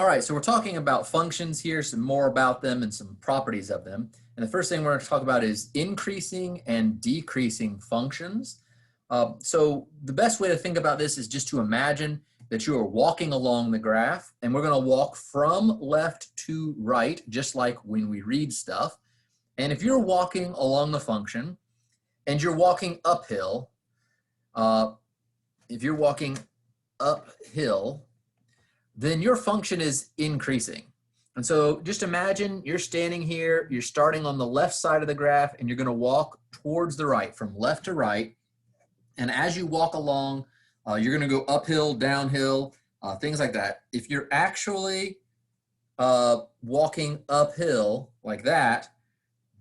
All right, so we're talking about functions here, some more about them and some properties of them. And the first thing we're going to talk about is increasing and decreasing functions. So the best way to think about this is just to imagine that you are walking along the graph, and we're going to walk from left to right, just like when we read stuff. And if you're walking along the function and you're walking uphill, if you're walking uphill, then your function is increasing. And so just imagine you're standing here, you're starting on the left side of the graph, and you're going to walk towards the right, from left to right. And as you walk along, you're going to go uphill, downhill, things like that. If you're actually walking uphill like that,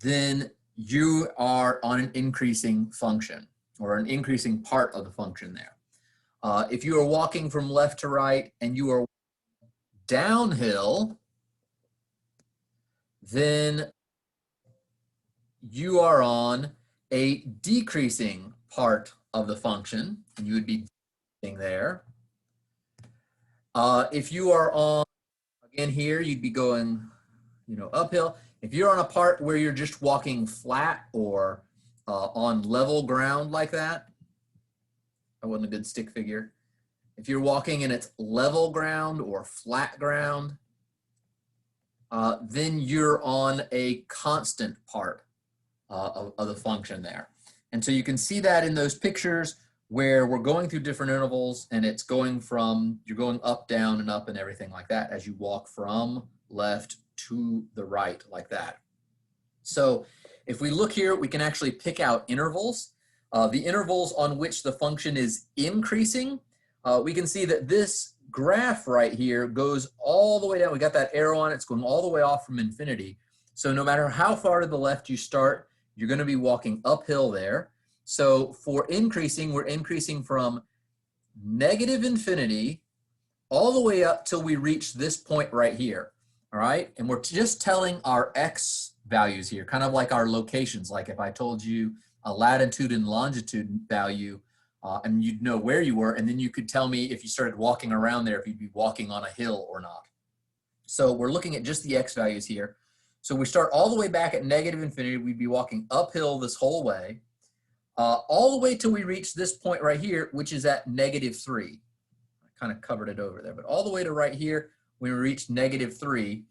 then you are on an increasing function, or an increasing part of the function there. If you are walking from left to right and you are downhill, then you are on a decreasing part of the function, and you would be there. If you are on, again here, you'd be going, uphill. If you're on a part where you're just walking flat or on level ground like that, that wasn't a good stick figure. If you're walking and it's level ground or flat ground, then you're on a constant part of the function there. And so you can see that in those pictures where we're going through different intervals, and it's going from, you're going up, down, and up and everything like that as you walk from left to the right like that. So if we look here, we can actually pick out intervals. The intervals on which the function is increasing, we can see that this graph right here goes all the way down. We got that arrow on it. It's going all the way off from infinity. So no matter how far to the left you start, you're going to be walking uphill there. So for increasing, we're increasing from negative infinity all the way up till we reach this point right here. All right. And we're just telling our x values here, kind of like our locations. Like if I told you a latitude and longitude value, and you'd know where you were, and then you could tell me if you started walking around there, if you'd be walking on a hill or not. So we're looking at just the x values here. So we start all the way back at negative infinity. We'd be walking uphill this whole way, all the way till we reach this point right here, which is at -3. I kind of covered it over there, but all the way to right here, we reach -3.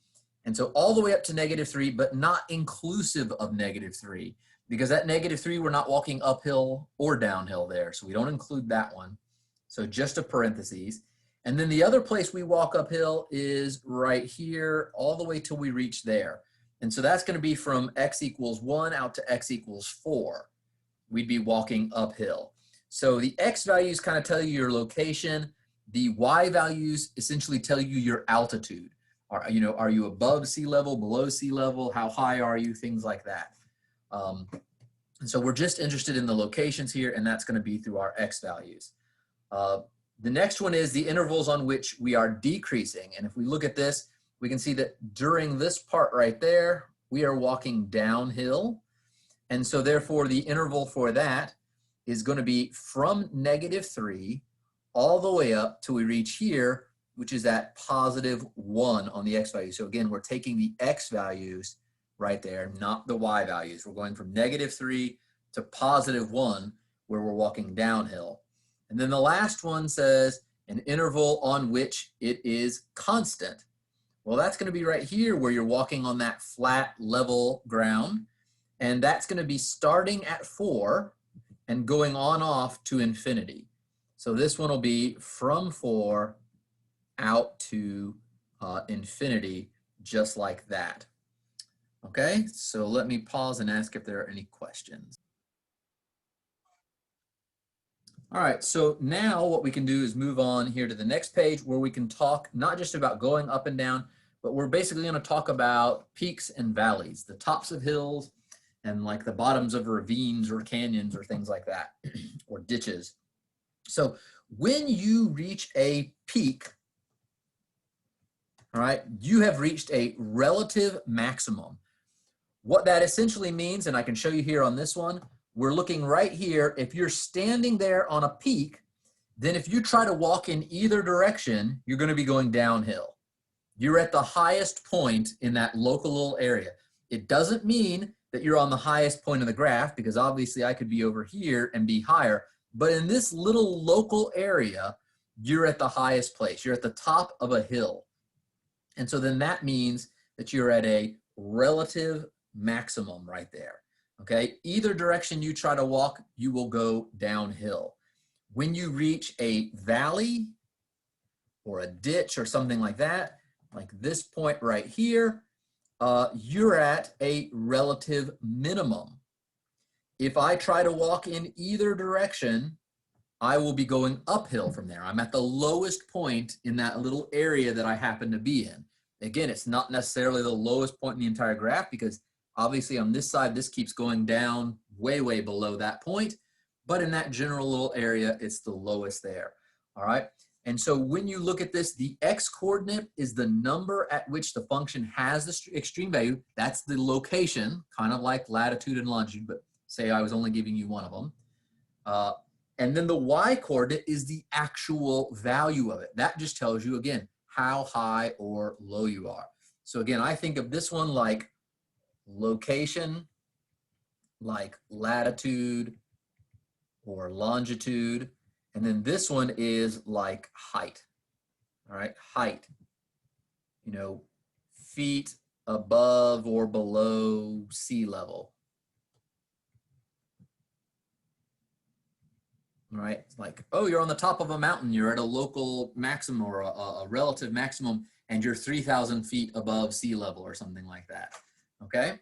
And so all the way up to -3, but not inclusive of -3. Because at -3, we're not walking uphill or downhill there. So we don't include that one. So just a parentheses. And then the other place we walk uphill is right here, all the way till we reach there. And so that's going to be from x equals 1 out to x equals 4. We'd be walking uphill. So the x values kind of tell you your location. The y values essentially tell you your altitude. Are you above sea level, below sea level? How high are you? Things like that. And so we're just interested in the locations here, and that's going to be through our x values. The next one is the intervals on which we are decreasing. And if we look at this, we can see that during this part right there, we are walking downhill. And so therefore the interval for that is going to be from -3 all the way up till we reach here, which is at +1 on the x value. So again, we're taking the x values right there, not the y values. We're going from -3 to +1 where we're walking downhill. And then the last one says an interval on which it is constant. Well, that's going to be right here where you're walking on that flat level ground. And that's going to be starting at 4 and going on off to infinity. So this one will be from 4 out to infinity, just like that. Okay, so let me pause and ask if there are any questions. All right, so now what we can do is move on here to the next page where we can talk not just about going up and down, but we're basically going to talk about peaks and valleys, the tops of hills and like the bottoms of ravines or canyons or things like that, or ditches. So when you reach a peak, all right, you have reached a relative maximum. What that essentially means, and I can show you here on this one, we're looking right here. If you're standing there on a peak, then if you try to walk in either direction, you're going to be going downhill. you're at the highest point in that local little area. It doesn't mean that you're on the highest point of the graph, because obviously I could be over here and be higher, but in this little local area, you're at the highest place. You're at the top of a hill. And so then that means that you're at a relative maximum right there. Okay, either direction you try to walk, you will go downhill. When you reach a valley or a ditch or something like that, like this point right here, you're at a relative minimum. If I try to walk in either direction, I will be going uphill from there. I'm at the lowest point in that little area that I happen to be in. Again, it's not necessarily the lowest point in the entire graph, because obviously on this side, this keeps going down way, way below that point. But in that general little area, it's the lowest there. All right. And so when you look at this, the x-coordinate is the number at which the function has the extreme value. That's the location, kind of like latitude and longitude, but say I was only giving you one of them. And then the y-coordinate is the actual value of it. That just tells you, again, how high or low you are. So again, I think of this one like location, like latitude or longitude. And then this one is like height. All right, height, you know, feet above or below sea level. Right? It's like, oh, you're on the top of a mountain, you're at a local maximum or a relative maximum, and you're 3,000 feet above sea level or something like that. Okay?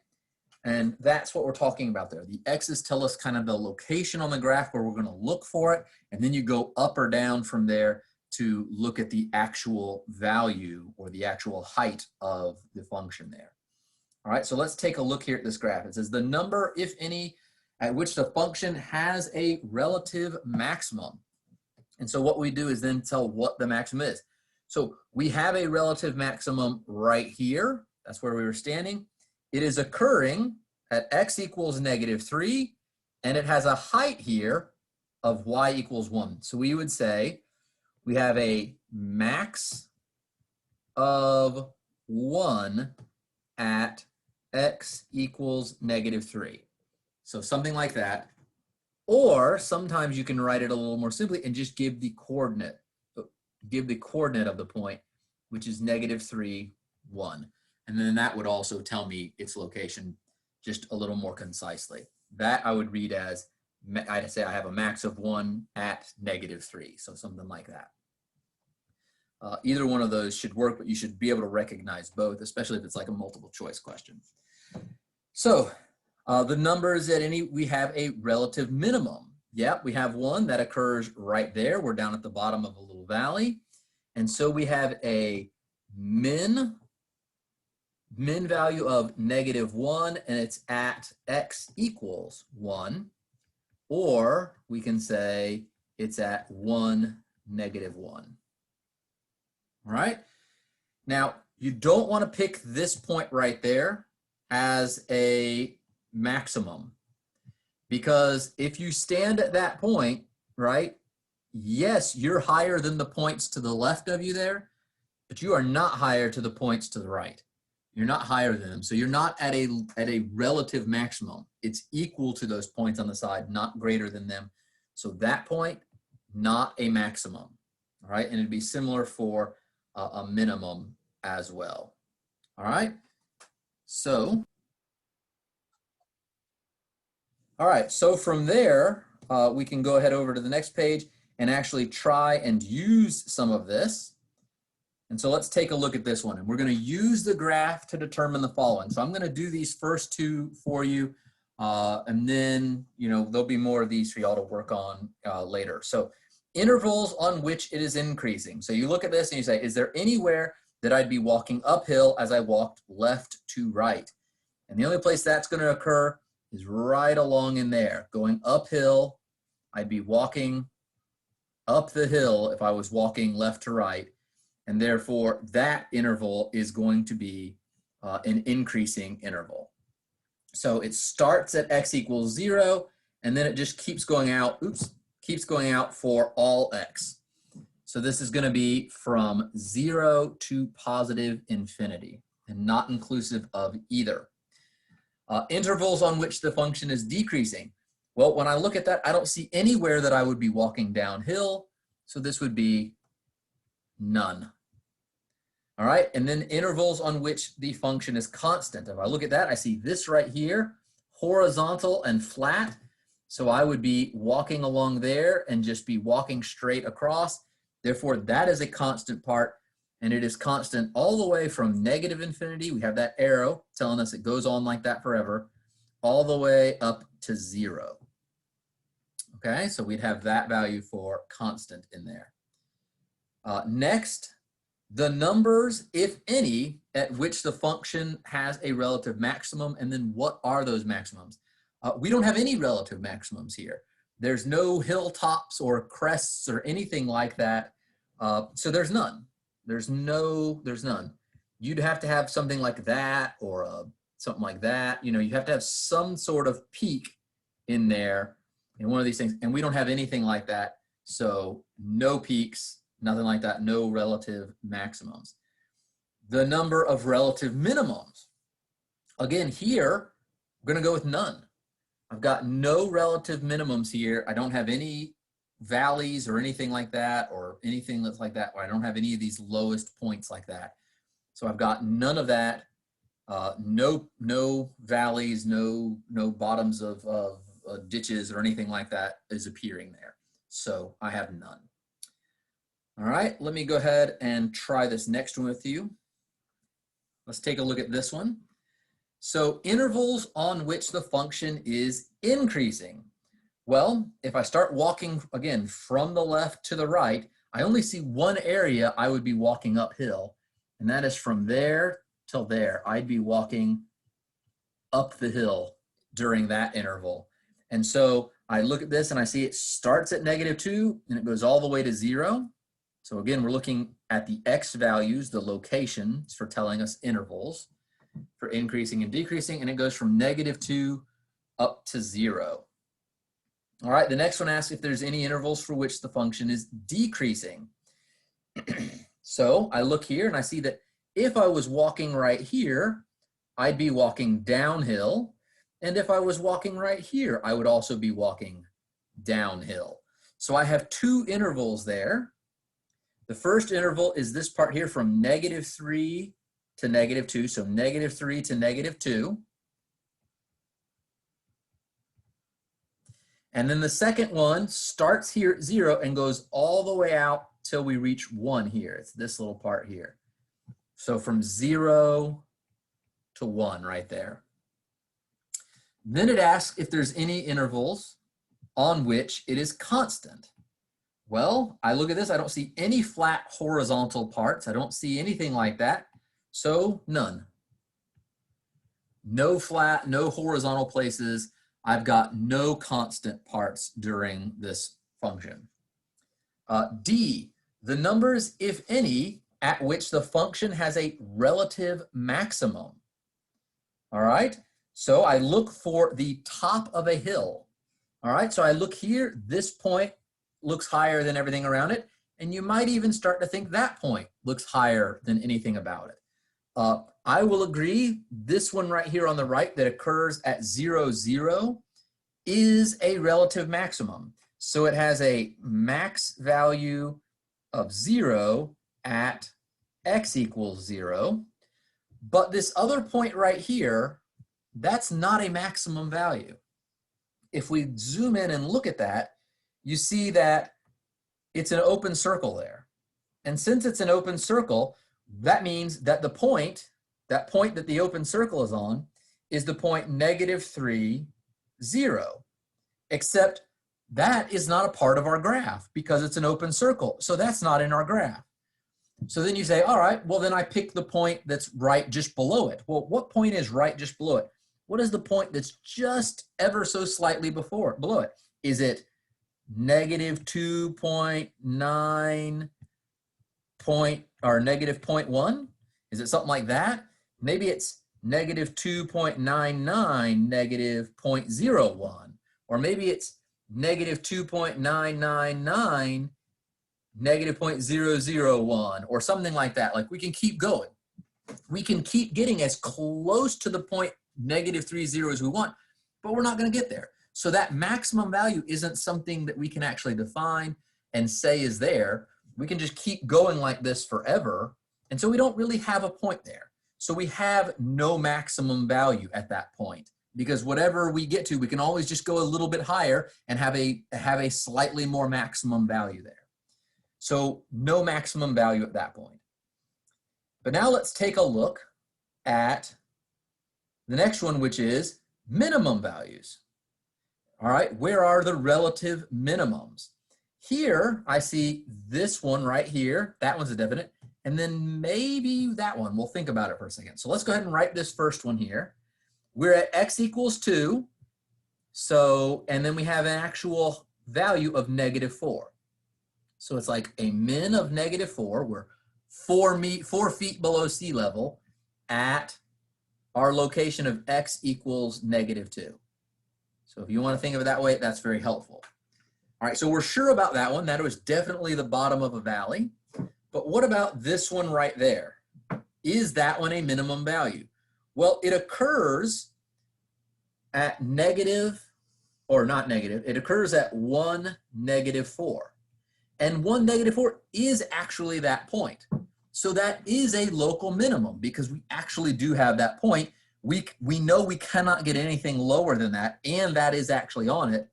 And that's what we're talking about there. The x's tell us kind of the location on the graph where we're going to look for it, and then you go up or down from there to look at the actual value or the actual height of the function there. All right, so let's take a look here at this graph. It says the number, if any, at which the function has a relative maximum. And so what we do is then tell what the maximum is. So we have a relative maximum right here. That's where we were standing. It is occurring at x equals -3, and it has a height here of y equals 1. So we would say we have a max of 1 at x equals -3. So something like that. Or sometimes you can write it a little more simply and just give the coordinate of the point, which is -3, 1. And then that would also tell me its location just a little more concisely. That I would read as, I'd say I have a max of 1 at -3. So something like that. Either one of those should work, but you should be able to recognize both, especially if it's like a multiple choice question. So the numbers at any, we have a relative minimum. Yep, we have one that occurs right there. We're down at the bottom of a little valley. And so we have a min value of -1, and it's at x equals 1. Or we can say it's at 1, -1. All right? Now, you don't want to pick this point right there as a maximum, because if you stand at that point, right, yes, you're higher than the points to the left of you there, but you are not higher to the points to the right. You're not higher than them. So you're not at a relative maximum. It's equal to those points on the side, not greater than them. So that point, not a maximum. All right, and it'd be similar for a minimum as well. All right, so all right, so from there, we can go ahead over to the next page and actually try and use some of this. And so let's take a look at this one. And we're going to use the graph to determine the following. So I'm going to do these first two for you. And then, you know, there'll be more of these for y'all to work on later. So intervals on which it is increasing. So you look at this and you say, is there anywhere that I'd be walking uphill as I walked left to right? And the only place that's going to occur is right along in there. Going uphill, I'd be walking up the hill if I was walking left to right. And therefore, that interval is going to be an increasing interval. So it starts at x equals 0, and then it just keeps going out, keeps going out for all x. So this is going to be from 0 to positive infinity and not inclusive of either. Intervals on which the function is decreasing. Well, when I look at that, I don't see anywhere that I would be walking downhill. So this would be none. All right, and then intervals on which the function is constant. If I look at that, I see this right here, horizontal and flat. So I would be walking along there and just be walking straight across. Therefore, that is a constant part, and it is constant all the way from negative infinity. We have that arrow telling us it goes on like that forever, all the way up to 0. Okay, so we'd have that value for constant in there. Next, the numbers, if any, at which the function has a relative maximum, and then what are those maximums? We don't have any relative maximums here. There's no hilltops or crests or anything like that. So there's none. There's none. You'd have to have something like that or something like that. You know, you have to have some sort of peak in there in one of these things, and we don't have anything like that. So no peaks, nothing like that, no relative maximums. The number of relative minimums. Again, here, we're going to go with none. I've got no relative minimums here. I don't have any valleys or anything like that, or anything that's like that, where I don't have any of these lowest points like that. So I've got none of that. No valleys, no bottoms of ditches or anything like that is appearing there. So I have none. All right, let me go ahead and try this next one with you. Let's take a look at this one. So intervals on which the function is increasing. Well, if I start walking, again, from the left to the right, I only see one area I would be walking uphill, and that is from there till there. I'd be walking up the hill during that interval. And so I look at this and I see it starts at -2 and it goes all the way to 0. So again, we're looking at the x values, the locations for telling us intervals for increasing and decreasing, and it goes from -2 up to 0. All right, the next one asks if there's any intervals for which the function is decreasing. So I look here and I see that if I was walking right here, I'd be walking downhill. And if I was walking right here, I would also be walking downhill. So I have two intervals there. The first interval is this part here from -3 to -2. So -3 to -2. And then the second one starts here at 0 and goes all the way out till we reach 1 here. It's this little part here. So from 0 to 1 right there. Then it asks if there's any intervals on which it is constant. Well, I look at this, I don't see any flat horizontal parts. I don't see anything like that. So none. No flat, no horizontal places. I've got no constant parts during this function. D, the numbers, if any, at which the function has a relative maximum. All right, so I look for the top of a hill. All right, so I look here, this point looks higher than everything around it, and you might even start to think that point looks higher than anything about it. I will agree, this one right here on the right that occurs at 0, 0 is a relative maximum. So it has a max value of 0 at x equals 0. But this other point right here, that's not a maximum value. If we zoom in and look at that, you see that it's an open circle there. And since it's an open circle, that means that the point, that the open circle is on, is the point -3, 0. Except that is not a part of our graph because it's an open circle. So that's not in our graph. So then you say, all right, well then I pick the point that's right just below it. Well, what point is right just below it? What is the point that's just ever so slightly below it? Is it -2.9 or -0.1? Is it something like that? Maybe it's -2.99, -0.01. Or maybe it's -2.999, negative 0.001 or something like that. Like we can keep going. We can keep getting as close to the point -30 as we want, but we're not going to get there. So that maximum value isn't something that we can actually define and say is there. We can just keep going like this forever. And so we don't really have a point there. So we have no maximum value at that point, because whatever we get to, we can always just go a little bit higher and have a slightly more maximum value there. So no maximum value at that point. But now let's take a look at the next one, which is minimum values. All right, where are the relative minimums? Here, I see this one right here. That one's a definite. And then maybe that one. We'll think about it for a second. So let's go ahead and write this first one here. We're at x equals 2. So, and then we have an actual value of -4. So it's like a min of -4. We're 4 feet below sea level at our location of x equals -2. So if you want to think of it that way, that's very helpful. All right, so we're sure about that one. That was definitely the bottom of a valley. But what about this one right there? Is that one a minimum value? Well, it occurs at negative, or not negative, it occurs at 1, -4. And 1, -4 is actually that point. So that is a local minimum because we actually do have that point. We know we cannot get anything lower than that, and that is actually on it.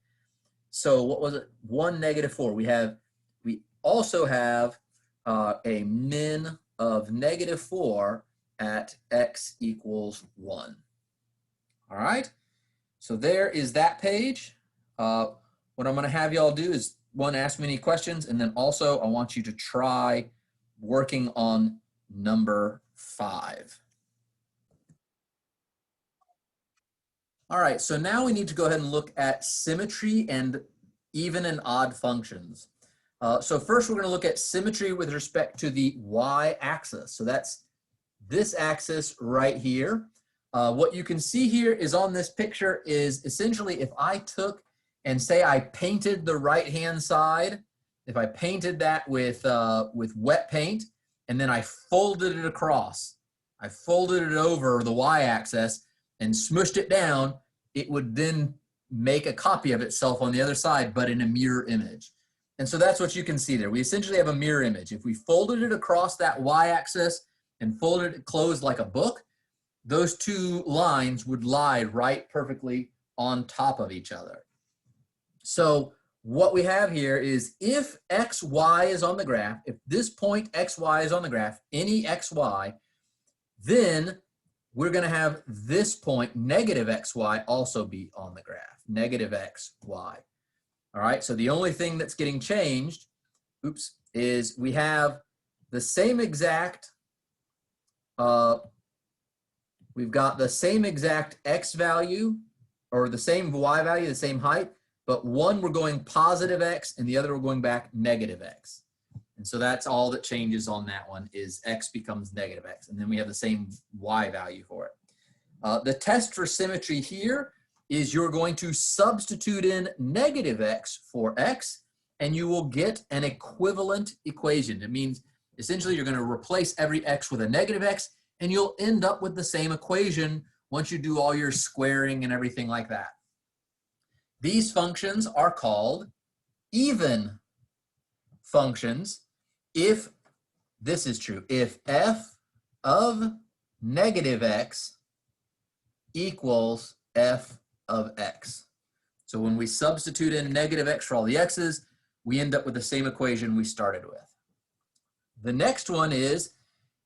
So what was it? 1, -4. We also have a min of -4 at x equals 1. All right. So there is that page. What I'm going to have y'all do is, one, ask me any questions, and then also I want you to try working on number 5. All right, so now we need to go ahead and look at symmetry and even and odd functions. So first we're going to look at symmetry with respect to the y-axis. So that's this axis right here. What you can see here is on this picture is essentially if I took and say I painted the right-hand side, if I painted that with wet paint and then I folded it across, I folded it over the y-axis and smushed it down, it would then make a copy of itself on the other side, but in a mirror image. And so that's what you can see there. We essentially have a mirror image. If we folded it across that y-axis and folded it closed like a book, those two lines would lie right perfectly on top of each other. So what we have here is if xy is on the graph, if this point xy is on the graph, any xy, then we're going to have this point, -xy, also be on the graph, -xy. All right, so the only thing that's getting changed, is we have the same exact, we've got the same exact x value, or the same y value, the same height, but one we're going +x and the other we're going back -x. And so that's all that changes on that one is x becomes -x. And then we have the same y value for it. The test for symmetry here is you're going to substitute in -x for x, and you will get an equivalent equation. It means essentially you're going to replace every x with a -x, and you'll end up with the same equation once you do all your squaring and everything like that. These functions are called even functions if this is true. If f of -x equals f of x. So when we substitute in -x for all the x's, we end up with the same equation we started with. The next one is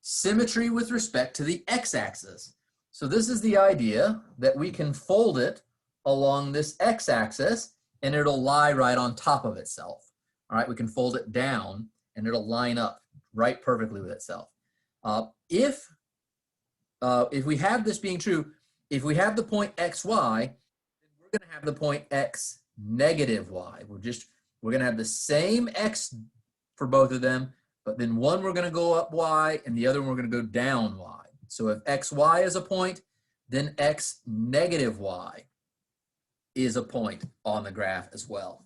symmetry with respect to the x-axis. So this is the idea that we can fold it along this x-axis and it'll lie right on top of itself. All right, we can fold it down and it'll line up right perfectly with itself. If we have this being true, if we have the point xy, then we're going to have the point x negative y. We're going to have the same x for both of them, but then one we're going to go up y and the other one we're going to go down y. So if xy is a point, then x negative y is a point on the graph as well.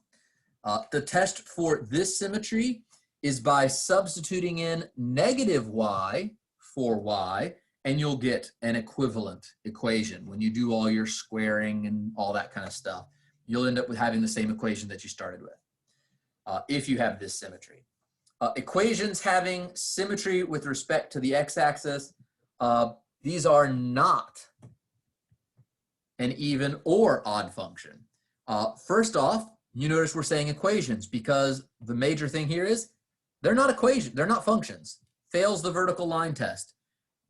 The test for this symmetry is by substituting in negative y for y, and you'll get an equivalent equation. When you do all your squaring and all that kind of stuff, you'll end up with having the same equation that you started with, if you have this symmetry. Equations having symmetry with respect to the x-axis, these are not an even or odd function. First off, you notice we're saying equations because the major thing here is they're not equations, they're not functions. Fails the vertical line test.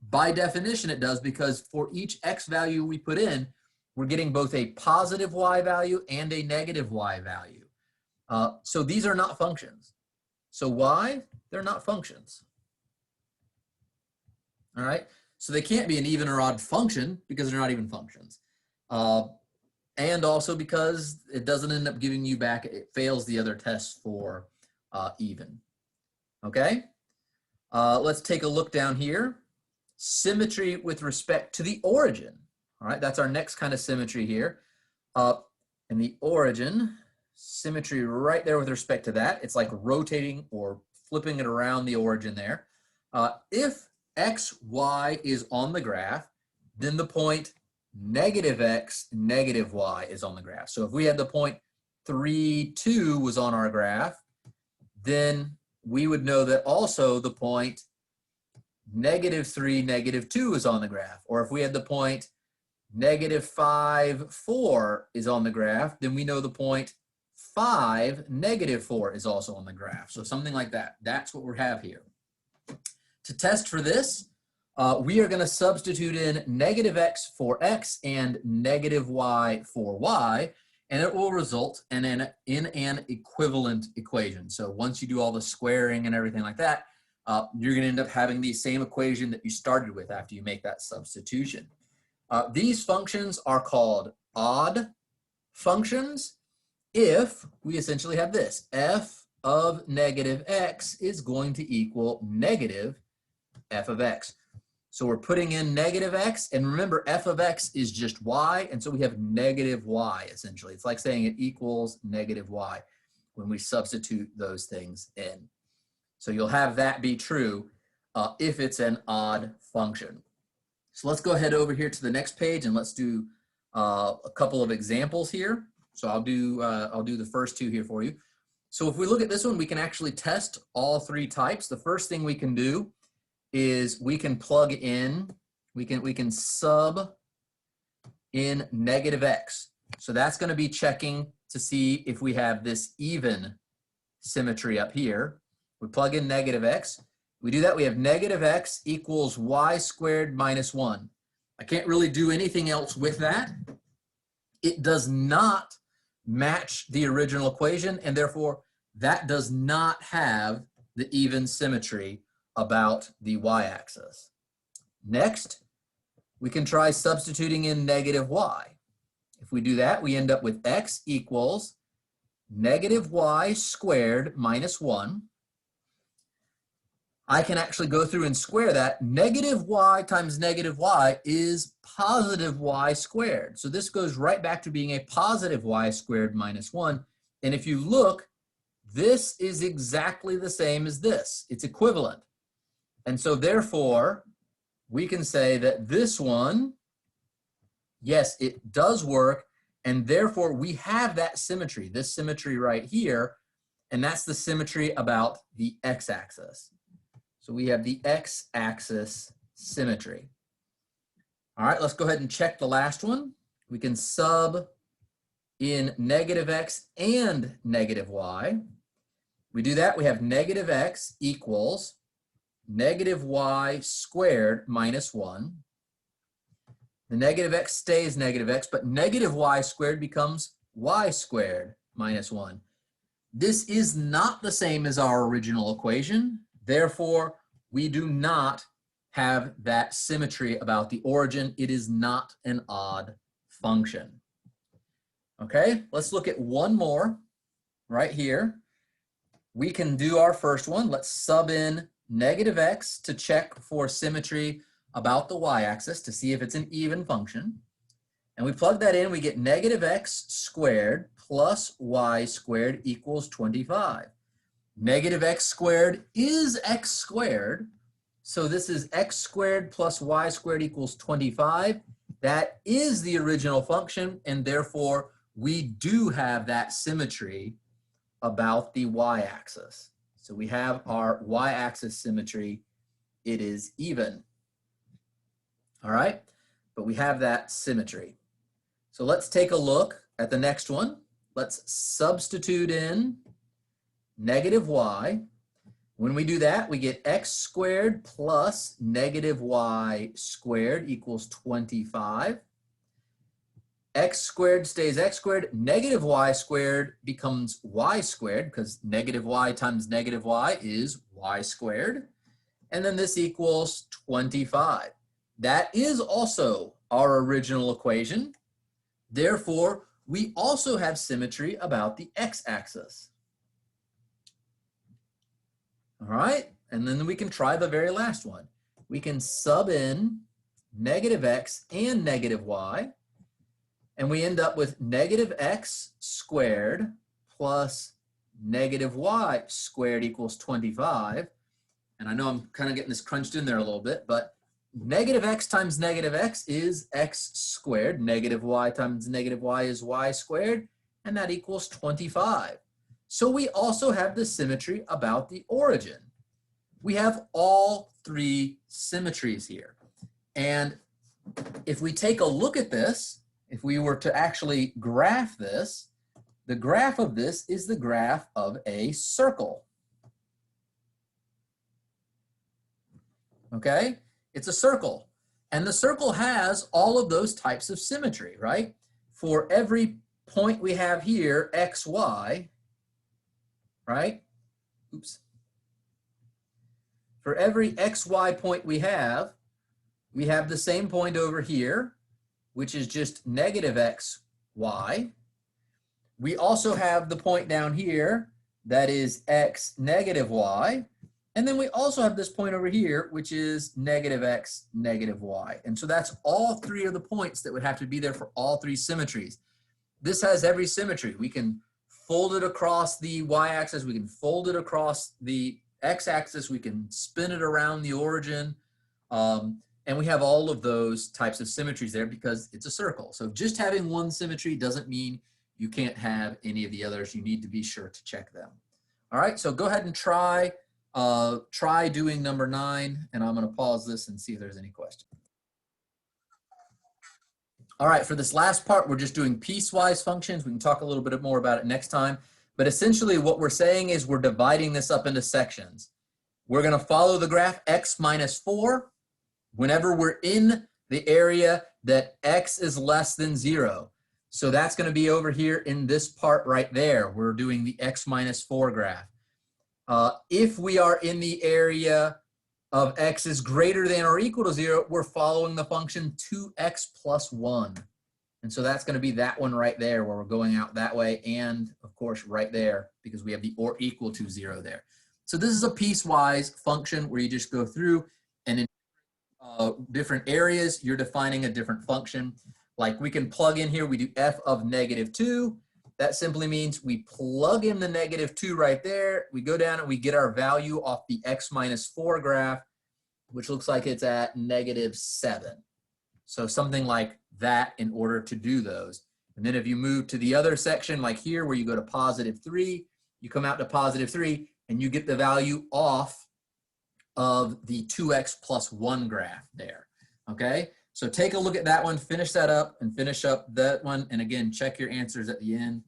By definition it does, because for each x value we put in, we're getting both a positive y value and a negative y value. So these are not functions. So why? They're not functions. All right, so they can't be an even or odd function because they're not even functions. And also because it doesn't end up giving you back, it fails the other tests for even. Okay, let's take a look down here. Symmetry with respect to the origin. All right, that's our next kind of symmetry here. And the origin, symmetry right there with respect to that. It's like rotating or flipping it around the origin there. If x, y is on the graph, then the point negative x, negative y is on the graph. So if we had the point 3, 2 was on our graph, then we would know that also the point negative 3, negative 2 is on the graph. Or if we had the point negative 5, 4 is on the graph, then we know the point 5, negative 4 is also on the graph. So something like that. That's what we have here. To test for this, we are going to substitute in negative x for x and negative y for y, and it will result in an equivalent equation. So once you do all the squaring and everything like that, you're going to end up having the same equation that you started with after you make that substitution. These functions are called odd functions if we essentially have this. F of negative x is going to equal negative f of x. So we're putting in negative x, and remember f of x is just y, and so we have negative y essentially. It's like saying it equals negative y when we substitute those things in. So you'll have that be true if it's an odd function. So let's go ahead over here to the next page and let's do a couple of examples here. So I'll do the first two here for you. So if we look at this one, we can actually test all three types. The first thing we can do is we can plug in, we can sub in negative x. So that's going to be checking to see if we have this even symmetry up here. We plug in negative x. We do that, we have negative x equals y squared minus 1. I can't really do anything else with that. It does not match the original equation, and therefore that does not have the even symmetry about the y-axis. Next, we can try substituting in negative y. If we do that, we end up with x equals negative y squared minus 1. I can actually go through and square that. Negative y times negative y is positive y squared. So this goes right back to being a positive y squared minus 1. And if you look, this is exactly the same as this. It's equivalent. And so therefore, we can say that this one, yes, it does work. And therefore, we have that symmetry, this symmetry right here. And that's the symmetry about the x-axis. So we have the x-axis symmetry. All right, let's go ahead and check the last one. We can sub in negative x and negative y. We do that, we have negative x equals negative y squared minus 1. The negative x stays negative x, but negative y squared becomes y squared minus 1. This is not the same as our original equation. Therefore, we do not have that symmetry about the origin. It is not an odd function. Okay, let's look at one more right here. We can do our first one. Let's sub in negative x to check for symmetry about the y-axis to see if it's an even function. And we plug that in, we get negative x squared plus y squared equals 25. Negative x squared is x squared. So this is x squared plus y squared equals 25. That is the original function, and therefore we do have that symmetry about the y-axis. So we have our y-axis symmetry. It is even. All right, but we have that symmetry. So let's take a look at the next one. Let's substitute in negative y. When we do that, we get x squared plus negative y squared equals 25. X squared stays x squared. Negative y squared becomes y squared because negative y times negative y is y squared. And then this equals 25. That is also our original equation. Therefore, we also have symmetry about the x-axis. All right, and then we can try the very last one. We can sub in negative x and negative y, and we end up with negative x squared plus negative y squared equals 25. And I know I'm kind of getting this crunched in there a little bit, but negative x times negative x is x squared. Negative y times negative y is y squared, and that equals 25. So we also have the symmetry about the origin. We have all three symmetries here. And if we take a look at this, if we were to actually graph this, the graph of this is the graph of a circle. Okay? It's a circle. And the circle has all of those types of symmetry, right? For every point we have here, x, y, right? Oops. For every xy point we have the same point over here, which is just negative xy. We also have the point down here that is x negative y. And then we also have this point over here, which is negative x negative y. And so that's all three of the points that would have to be there for all three symmetries. This has every symmetry. We can fold it across the y-axis, we can fold it across the x-axis, we can spin it around the origin, and we have all of those types of symmetries there because it's a circle. So just having one symmetry doesn't mean you can't have any of the others. You need to be sure to check them. All right, so go ahead and try doing number 9, and I'm going to pause this and see if there's any questions. All right, for this last part, we're just doing piecewise functions. We can talk a little bit more about it next time. But essentially what we're saying is we're dividing this up into sections. We're going to follow the graph x minus 4 whenever we're in the area that x is less than 0. So that's going to be over here in this part right there. We're doing the x minus 4 graph. If we are in the area of x is greater than or equal to 0, we're following the function 2x plus 1. And so that's going to be that one right there where we're going out that way, and of course right there because we have the or equal to 0 there. So this is a piecewise function where you just go through and in different areas you're defining a different function. Like we can plug in here, we do f of negative 2. That simply means we plug in the negative 2 right there. We go down and we get our value off the x minus 4 graph, which looks like it's at negative 7. So something like that in order to do those. And then if you move to the other section, like here where you go to positive 3, you come out to positive 3 and you get the value off of the 2x plus 1 graph there. Okay, so take a look at that one, finish that up, and finish up that one. And again, check your answers at the end.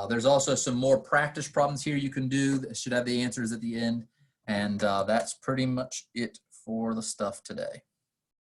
There's also some more practice problems here you can do that should have the answers at the end. And that's pretty much it for the stuff today.